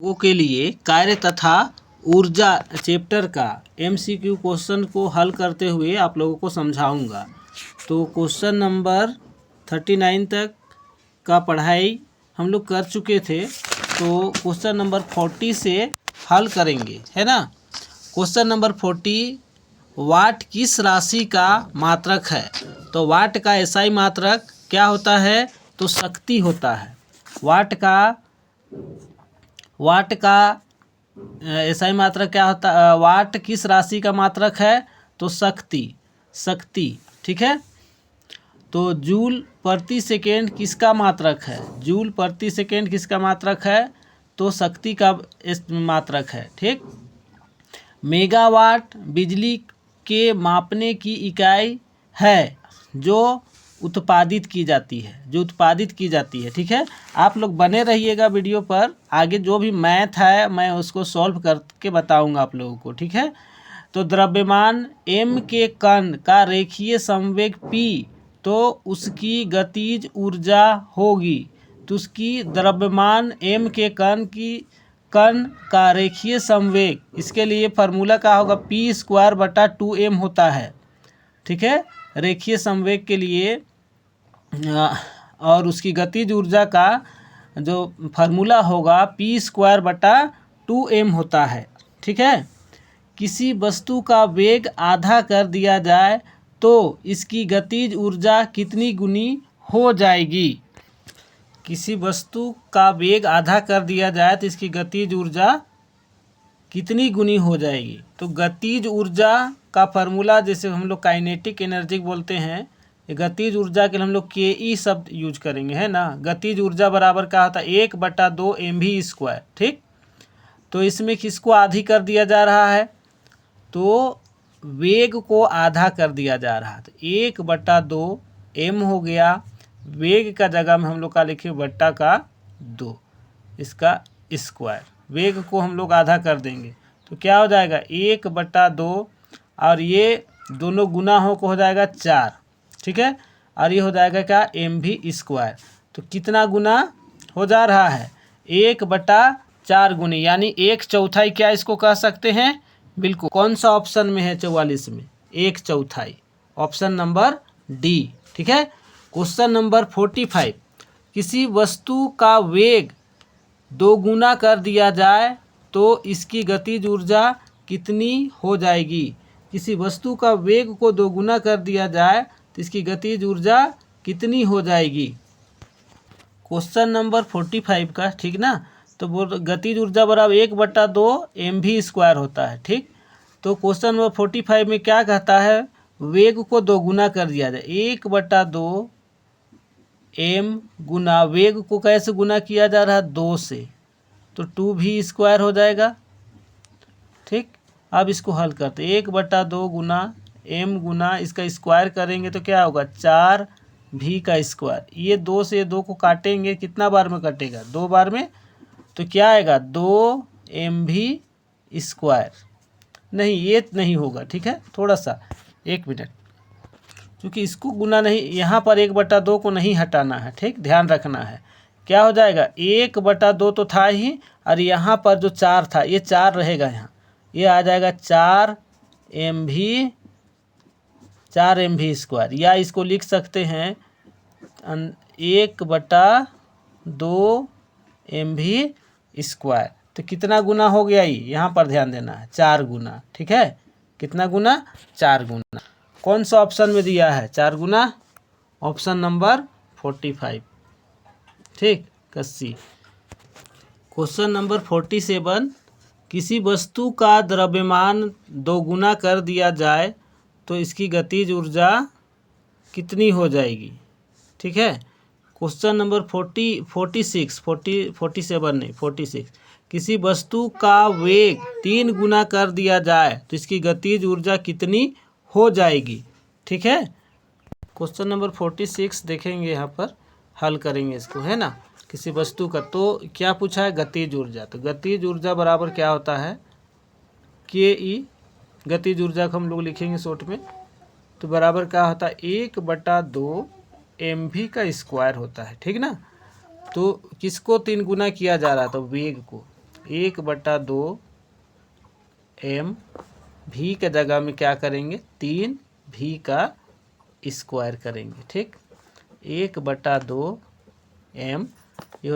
लोगों के लिए कार्य तथा ऊर्जा चैप्टर का एमसीक्यू क्वेश्चन को हल करते हुए आप लोगों को समझाऊंगा। तो क्वेश्चन नंबर 39 तक का पढ़ाई हम लोग कर चुके थे, तो क्वेश्चन नंबर 40 से हल करेंगे, है ना। क्वेश्चन नंबर 40, वाट किस राशि का मात्रक है? तो वाट का एसआई मात्रक क्या होता है? तो शक्ति होता है। वाट का एसआई मात्रक क्या होता है? वाट किस राशि का मात्रक है? तो शक्ति, ठीक है। तो जूल प्रति सेकेंड किसका मात्रक है? जूल प्रति सेकेंड किसका मात्रक है? तो शक्ति का मात्रक है, ठीक। मेगावाट बिजली के मापने की इकाई है जो उत्पादित की जाती है, ठीक है। आप लोग बने रहिएगा वीडियो पर, आगे जो भी मैथ है मैं उसको सॉल्व करके बताऊंगा आप लोगों को, ठीक है। तो द्रव्यमान m के कण का रेखीय संवेग p, तो उसकी गतिज ऊर्जा होगी। तो उसकी द्रव्यमान m के कण का रेखीय संवेग, इसके लिए फार्मूला क्या होगा? p²/2m होता है, ठीक है, रेखीय संवेग के लिए। और उसकी गतिज ऊर्जा का जो फार्मूला होगा p²/2m होता है, ठीक है। किसी वस्तु का वेग आधा कर दिया जाए तो इसकी गतिज ऊर्जा कितनी गुनी हो जाएगी? किसी वस्तु का वेग आधा कर दिया जाए तो इसकी गतिज ऊर्जा कितनी गुनी हो जाएगी? तो गतिज ऊर्जा का फार्मूला, जैसे हम लोग काइनेटिक एनर्जी बोलते हैं, गतिज ऊर्जा के लिए हम लोग के शब्द यूज करेंगे, है ना। गतिज ऊर्जा बराबर क्या होता है? 1/2 mv², ठीक। तो इसमें किसको आधी कर दिया जा रहा है? तो वेग को आधा कर दिया जा रहा है। तो 1/2 m हो गया, वेग का जगह में हम लोग का लिखे बट्टा का 2, इसका स्क्वायर। वेग को हम लोग आधा कर देंगे तो क्या हो जाएगा? 1/2, और ये दोनों गुना हो जाएगा 4, ठीक है। और ये हो जाएगा क्या? mv²। तो कितना गुना हो जा रहा है? 1/4 गुनी, यानी 1/4 क्या इसको कह सकते हैं? बिल्कुल। कौन सा ऑप्शन में है 44 में? 1/4, ऑप्शन नंबर डी, ठीक है। क्वेश्चन नंबर 45, किसी वस्तु का वेग 2 गुना कर दिया जाए तो इसकी गतिज ऊर्जा कितनी हो जाएगी? किसी वस्तु का वेग को 2 गुना कर दिया जाए तो इसकी गतिज ऊर्जा कितनी हो जाएगी? क्वेश्चन नंबर 45 का, ठीक ना। तो वो गतिज ऊर्जा बराबर 1/2 mv² होता है, ठीक। तो क्वेश्चन नंबर 45 में क्या कहता है? वेग को 2 गुना कर दिया जाए। 1/2 m गुना, वेग को कैसे गुना किया जा रहा है? 2 से, तो 2v² हो जाएगा, ठीक। अब इसको हल करते, 1/2 गुना m गुना इसका स्क्वायर करेंगे तो क्या होगा? 4v²। ये 2 से 2 को काटेंगे, कितना बार में कटेगा? 2 बार में। तो क्या आएगा? 2mv²। नहीं, ये नहीं होगा, ठीक है। थोड़ा सा 1 मिनट, क्योंकि इसको गुना नहीं, यहाँ पर 1/2 को नहीं हटाना है, ठीक, ध्यान रखना है। क्या हो जाएगा? 1/2 तो था ही, और यहाँ पर जो 4 था, ये 4 रहेगा यहाँ, ये आ जाएगा 4mv², या इसको लिख सकते हैं 1/2 mv²। तो कितना गुना हो गया? ये यहाँ पर ध्यान देना है, 4 गुना, ठीक है। कितना गुना? 4 गुना। कौन सा ऑप्शन में दिया है 4 गुना? ऑप्शन नंबर 45, ठीक, कस्सी। क्वेश्चन नंबर 47, किसी वस्तु का द्रव्यमान 2 गुना कर दिया जाए तो इसकी गतिज ऊर्जा कितनी हो जाएगी? ठीक है। क्वेश्चन नंबर 46, किसी वस्तु का वेग 3 गुना कर दिया जाए तो इसकी गतिज ऊर्जा कितनी हो जाएगी? ठीक है। क्वेश्चन नंबर 46 देखेंगे, यहाँ पर हल करेंगे इसको, है ना। किसी वस्तु का, तो क्या पूछा है? गतिज ऊर्जा। तो गतिज ऊर्जा बराबर क्या होता है? के। गतिज ऊर्जा को हम लोग लिखेंगे शॉर्ट में, तो बराबर क्या होता है? 1/2 mv² होता है, ठीक ना। तो किसको 3 गुना किया जा रहा था? वेग को। 1/2 m v के जगह में क्या करेंगे 3v का स्क्वायर करेंगे। ठीक, 1/2 m ये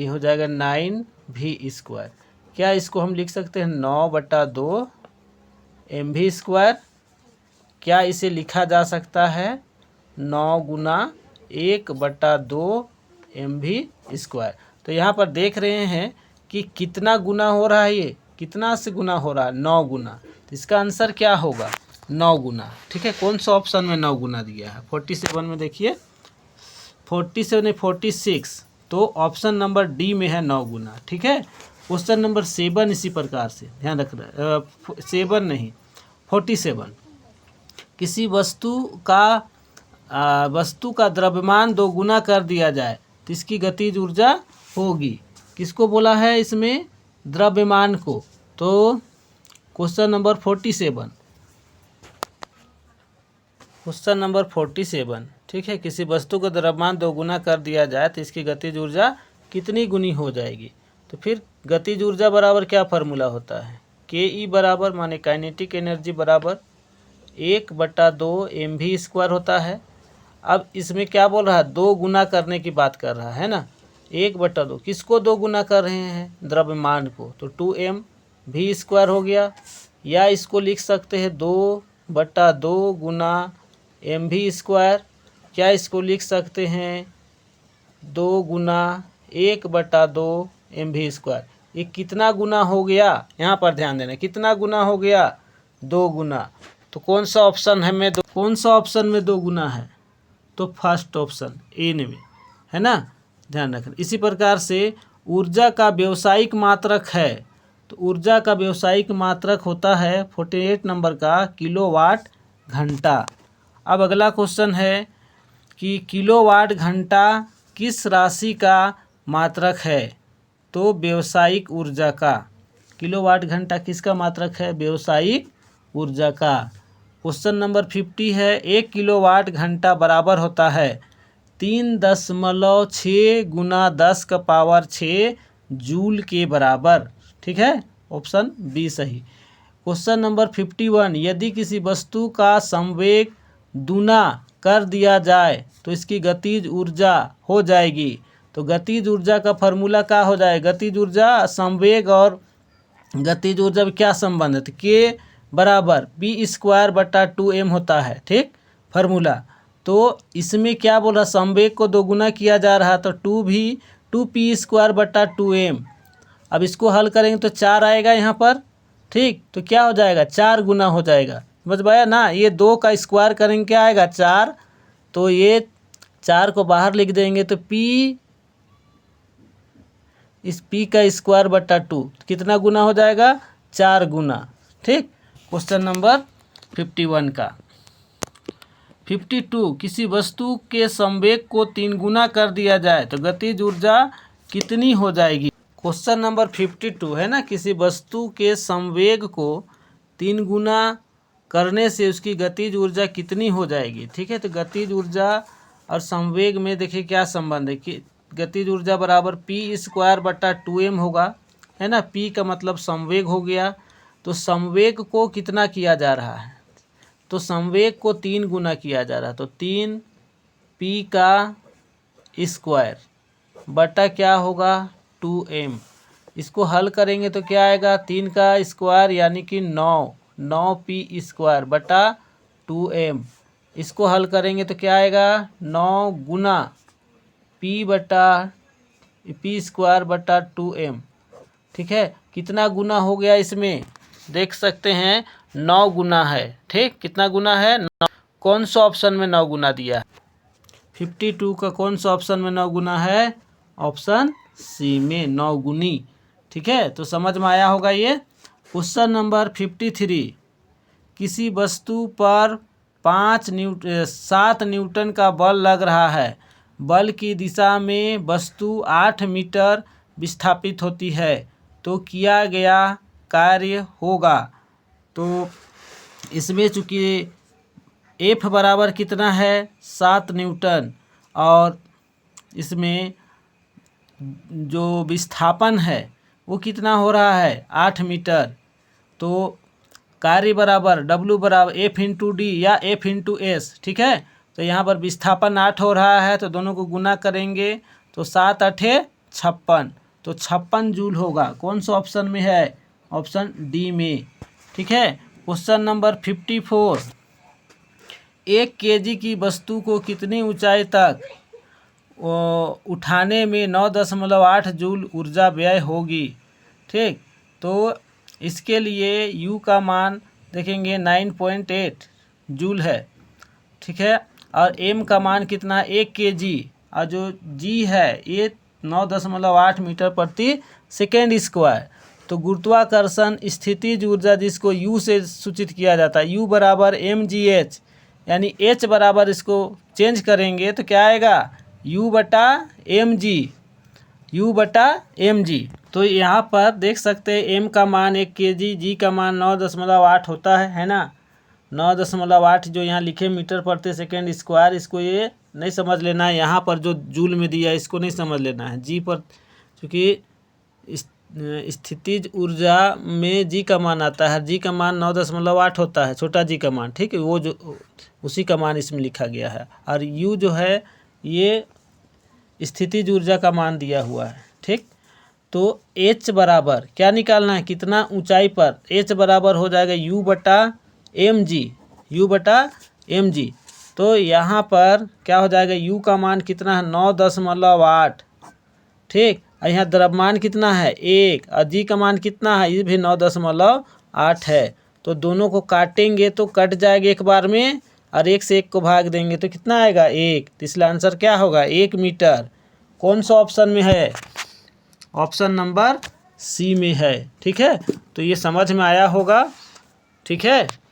हो जाएगा 9v स्क्वायर। क्या इसको हम लिख सकते हैं 9/2 mv स्क्वायर। क्या इसे लिखा जा सकता है 9 गुना 1/2 mv स्क्वायर। तो यहाँ पर देख रहे हैं कि कितना गुना हो रहा है, ये कितना से गुना हो रहा है 9 गुना। तो इसका आंसर क्या होगा 9 गुना। ठीक है, कौन सा ऑप्शन में 9 गुना दिया है 47 में देखिए 47 नहीं 46, तो ऑप्शन नंबर डी में है 9 गुना। ठीक है, क्वेश्चन नंबर 7 इसी प्रकार से ध्यान रखना 7 नहीं 47। किसी वस्तु का द्रव्यमान 2 गुना कर दिया जाए तो इसकी गतिज ऊर्जा होगी। किसको बोला है इसमें द्रव्यमान को। तो क्वेश्चन नंबर 47, क्वेश्चन नंबर 47। ठीक है, किसी वस्तु का द्रव्यमान 2 गुना कर दिया जाए तो इसकी गतिज ऊर्जा कितनी गुनी हो जाएगी। तो फिर गतिज ऊर्जा बराबर क्या फार्मूला होता है के ई बराबर माने काइनेटिक एनर्जी बराबर 1/2 mv स्क्वायर होता है। अब इसमें क्या बोल रहा है 2 गुना करने की बात कर रहा है ना। 1/2 किसको 2 गुना कर रहे हैं द्रव्यमान को, तो 2mv स्क्वायर हो गया। या इसको लिख सकते हैं 2/2 गुना mv स्क्वायर। क्या इसको लिख सकते हैं 2 गुना 1/2 mv स्क्वायर। ये कितना गुना हो गया, यहाँ पर ध्यान देना कितना गुना हो गया 2 गुना। तो कौन सा ऑप्शन है में कौन सा ऑप्शन में 2 गुना है, तो फर्स्ट ऑप्शन ए में है ना, ध्यान रखना। इसी प्रकार से ऊर्जा का व्यावसायिक मात्रक है, तो ऊर्जा का व्यावसायिक मात्रक होता है 48 नंबर का किलोवाट घंटा। अब अगला क्वेश्चन है कि किलोवाट घंटा किस राशि का मात्रक है, तो व्यावसायिक ऊर्जा का। किलोवाट घंटा किसका मात्रक है, व्यावसायिक ऊर्जा का। क्वेश्चन नंबर 50 है 1 किलोवाट घंटा बराबर होता है 3.6 गुना 10 का पावर 6 जूल के बराबर। ठीक है, ऑप्शन बी सही। क्वेश्चन नंबर 51, यदि किसी वस्तु का संवेग दूना कर दिया जाए तो इसकी गतिज ऊर्जा हो जाएगी। तो गतिज ऊर्जा का फार्मूला क्या हो जाएगा, गतिज ऊर्जा संवेग और गतिज ऊर्जा में क्या संबंध है, तो के बराबर p²/2m होता है। ठीक, फार्मूला। तो इसमें क्या बोल रहा संवेग को 2 गुना किया जा रहा, तो 2p²/2m। अब इसको हल करेंगे तो 4 आएगा यहाँ पर। ठीक, तो क्या हो जाएगा 4 गुना हो जाएगा, समझ पाया ना। ये 2 का स्क्वायर करेंगे क्या आएगा 4, तो ये 4 को बाहर लिख देंगे तो p इस p का स्क्वायर/2 कितना गुना हो जाएगा 4 गुना। ठीक, क्वेश्चन नंबर 51 का 52, किसी वस्तु के संवेग को 3 गुना कर दिया जाए तो गतिज ऊर्जा कितनी हो जाएगी। क्वेश्चन नंबर 52 है ना, किसी वस्तु के संवेग को 3 गुना करने से उसकी गतिज ऊर्जा कितनी हो जाएगी। ठीक है, तो गतिज ऊर्जा और संवेग में देखिए क्या संबंध है कि गतिज ऊर्जा बराबर p²/2m होगा, है ना। p का मतलब संवेग हो गया, तो संवेग को कितना किया जा रहा है, तो संवेग को 3 गुना किया जा रहा है, तो 3p का स्क्वायर बटा क्या होगा 2m। इसको हल करेंगे तो क्या आएगा 3 का स्क्वायर यानी कि 9p² बटा 2m। इसको हल करेंगे तो क्या आएगा 9 गुना p²/2m। ठीक है, कितना गुना हो गया इसमें देख सकते हैं 9 गुना है। ठीक, कितना गुना है 9। कौन सा ऑप्शन में 9 गुना दिया है 52 का, कौन सा ऑप्शन में 9 गुना है, ऑप्शन सी में 9 गुनी। ठीक है, तो समझ में आया होगा ये। क्वेश्चन नंबर 53, किसी वस्तु पर 7 न्यूटन का बल लग रहा है, बल की दिशा में वस्तु 8 मीटर विस्थापित होती है, तो किया गया कार्य होगा। तो इसमें चूँकि F बराबर कितना है 7 न्यूटन और इसमें जो विस्थापन है वो कितना हो रहा है 8 मीटर। तो कार्य बराबर W बराबर F इंटू डी या F इंटू एस। ठीक है, तो यहाँ पर विस्थापन 8 हो रहा है तो दोनों को गुना करेंगे तो 7 8 56, तो 56 जूल होगा। कौन सा ऑप्शन में है? ऑप्शन डी में। ठीक है, क्वेश्चन नंबर 54, 1 kg की वस्तु को कितनी ऊंचाई तक उठाने में 9.8 जूल ऊर्जा व्यय होगी। ठीक, तो इसके लिए U का मान देखेंगे 9.8 जूल है। ठीक है, और M का मान कितना है 1 kg, और जो G है ये 9.8 मीटर प्रति सेकेंड स्क्वायर। तो गुरुत्वाकर्षण स्थितिज ऊर्जा जिसको U से सूचित किया जाता है, U बराबर mgh, यानी H बराबर इसको चेंज करेंगे तो क्या आएगा U बटा mg। तो यहाँ पर देख सकते हैं M का मान 1 kg, G का मान 9.8 होता है ना। 9.8 जो यहाँ लिखे मीटर प्रति सेकेंड स्क्वायर, इसको ये नहीं समझ लेना है, यहाँ पर जो जूल में दिया है इसको नहीं समझ लेना है। G पर क्योंकि स्थितिज ऊर्जा में G का मान आता है, G का मान 9.8 होता है, छोटा G का मान। ठीक है, वो जो उसी का मान इसमें लिखा गया है। और U जो है ये स्थितिज ऊर्जा का मान दिया हुआ है। ठीक, तो H बराबर क्या निकालना है, कितना ऊंचाई पर। H बराबर हो जाएगा U बटा mg। तो यहाँ पर क्या हो जाएगा, U का मान कितना है 9.8। ठीक, और यहाँ द्रव्यमान कितना है 1, और G का मान कितना है, ये भी 9.8 है। तो दोनों को काटेंगे तो कट जाएगा एक बार में, और 1 से 1 को भाग देंगे तो कितना आएगा 1। तो इसलिए आंसर क्या होगा 1 मीटर। कौन सा ऑप्शन में है? ऑप्शन नंबर सी में है। ठीक है, तो ये समझ में आया होगा। ठीक है।